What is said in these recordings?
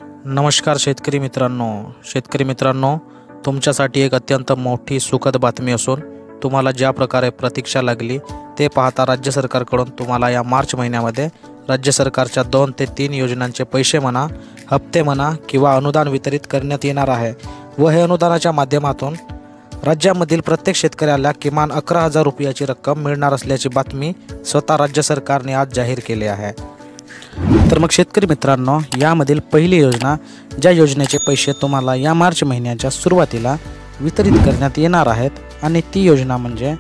नमस्कार शेतकरी मित्रांनो, तुमच्यासाठी एक अत्यंत मोठी सुखद बातमी असून तुम्हाला ज्या प्रकारे प्रतीक्षा लागली ते पाहता राज्य सरकारकडून तुम्हाला या मार्च महिन्यामध्ये राज्य सरकारच्या 2 ते 3 योजनांचे पैसे म्हणा, हप्ते म्हणा किंवा अनुदान वितरित करण्यात येणार आहे व हे अनुदानाच्या माध्यमातून राज्यामधील प्रत्येक शेतकऱ्याला किमान 11,000 रुपयाची रक्कम मिळणार असल्याची बातमी स्वतः राज्य सरकारने आज जाहीर केली आहे। तर मग शेतकरी मित्रांनो, यामधील पहिली योजना, ज्या योजनेचे पैसे तुम्हाला या मार्च महिन्याच्या सुरुवातीला वितरित करण्यात येणार आहेत आणि ती योजना म्हणजे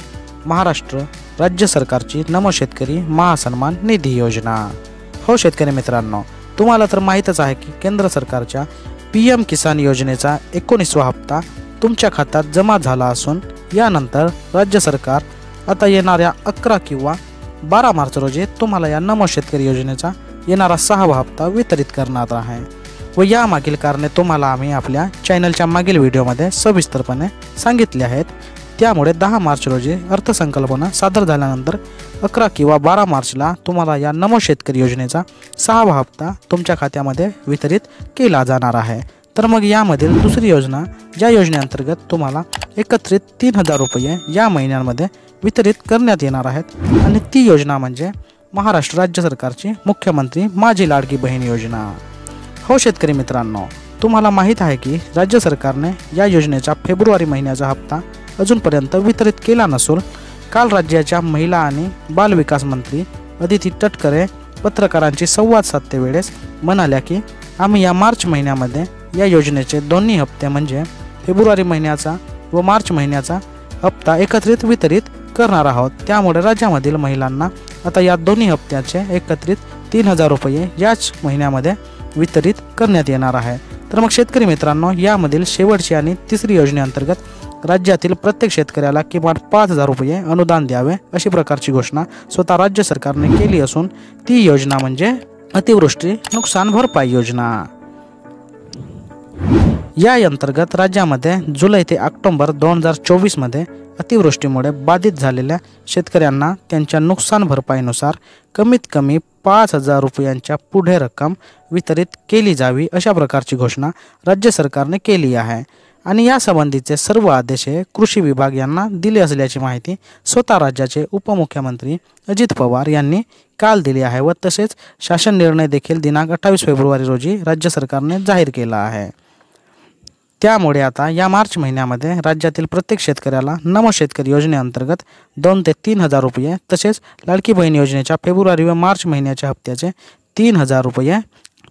महाराष्ट्र राज्य सरकारची नमो शेतकरी महासन्मान निधी योजना। हो शेतकरी मित्रांनो, तुम्हाला तर माहीतच आहे की केंद्र सरकारच्या PM किसान योजनेचा 19वा हप्ता तुमच्या खात्यात जमा झाला असून यानंतर राज्य सरकार आता येणाऱ्या 11 किंवा 12 मार्च रोजी तुम्हाला या नमो शेतकरी योजनेचा येणारा 6वा हप्ता वितरित करणार आहे व यामागील कारणे तुम्हाला आम्ही आपल्या चॅनलच्या मागील व्हिडिओमध्ये सविस्तरपणे सांगितले आहेत। त्यामुळे 10 मार्च रोजी अर्थसंकल्पना सादर झाल्यानंतर 11 किंवा 12 मार्चला तुम्हाला या नमो शेतकरी योजनेचा 6वा हप्ता तुमच्या खात्यामध्ये वितरित केला जाणार आहे। तर मग यामधील दुसरी योजना, ज्या योजनेअंतर्गत तुम्हाला एकत्रित 3,000 रुपये या महिन्यांमध्ये वितरित करण्यात येणार आहेत आणि ती योजना म्हणजे महाराष्ट्र राज्य सरकारची मुख्यमंत्री माझी लाडकी बहीण योजना। हो शेतकरी मित्रांनो, तुम्हाला माहीत आहे की राज्य सरकारने या योजनेचा फेब्रुवारी महिन्याचा हप्ता अजूनपर्यंत वितरित केला नसून काल राज्याच्या महिला आणि बाल विकास मंत्री अदिती तटकरे पत्रकारांशी संवाद साधतेवेळेस म्हणाल्या की आम्ही या मार्च महिन्यामध्ये या योजनेचे दोन्ही हप्ते म्हणजे फेब्रुवारी महिन्याचा व मार्च महिन्याचा हप्ता एकत्रित वितरित करणार आहोत। त्यामुळे राज्यामधील महिलांना आता या दोन्ही हप्त्याचे एकत्रित 3,000 रुपये याच महिन्यामध्ये वितरित करण्यात येणार आहे। तर मग शेतकरी मित्रांनो, यामधील शेवटची आणि तिसरी योजनेअंतर्गत राज्यातील प्रत्येक शेतकऱ्याला किमान 5,000 रुपये अनुदान द्यावे अशी प्रकारची घोषणा स्वतः राज्य सरकारने केली असून ती योजना म्हणजे अतिवृष्टी नुकसान भरपाई योजना। या अंतर्गत राज्यामध्ये जुलै ते ऑक्टोबर 2024 मध्ये अतिवृष्टीमुळे बाधित झालेल्या शेतकऱ्यांना त्यांच्या नुकसान भरपाईनुसार कमीत कमी 5,000 रुपयांच्या पुढे रक्कम वितरित केली जावी अशा प्रकारची घोषणा राज्य सरकारने केली आहे आणि यासंबंधीचे सर्व आदेश कृषी विभाग यांना दिले असल्याची माहिती स्वतः राज्याचे उपमुख्यमंत्री अजित पवार यांनी काल दिली आहे व तसेच शासन निर्णय देखील दिनांक 28 फेब्रुवारी रोजी राज्य सरकारने जाहीर केला आहे। त्यामुळे आता या मार्च महिन्यामध्ये राज्यातील प्रत्येक शेतकऱ्याला नमो शेतकरी योजनेअंतर्गत 2 ते 3,000 रुपये तसेच लाडकी बहीण योजनेच्या फेब्रुवारी व मार्च महिन्याच्या हप्त्याचे 3,000 रुपये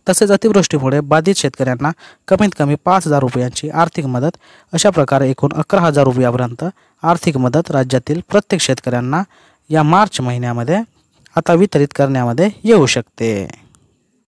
तसेच अतिवृष्टीमुळे बाधित शेतकऱ्यांना कमीत कमी 5,000 रुपयांची आर्थिक मदत अशा प्रकारे एकूण 11,000 रुपयापर्यंत आर्थिक मदत राज्यातील प्रत्येक शेतकऱ्यांना या मार्च महिन्यामध्ये आता वितरित करण्यामध्ये येऊ शकते।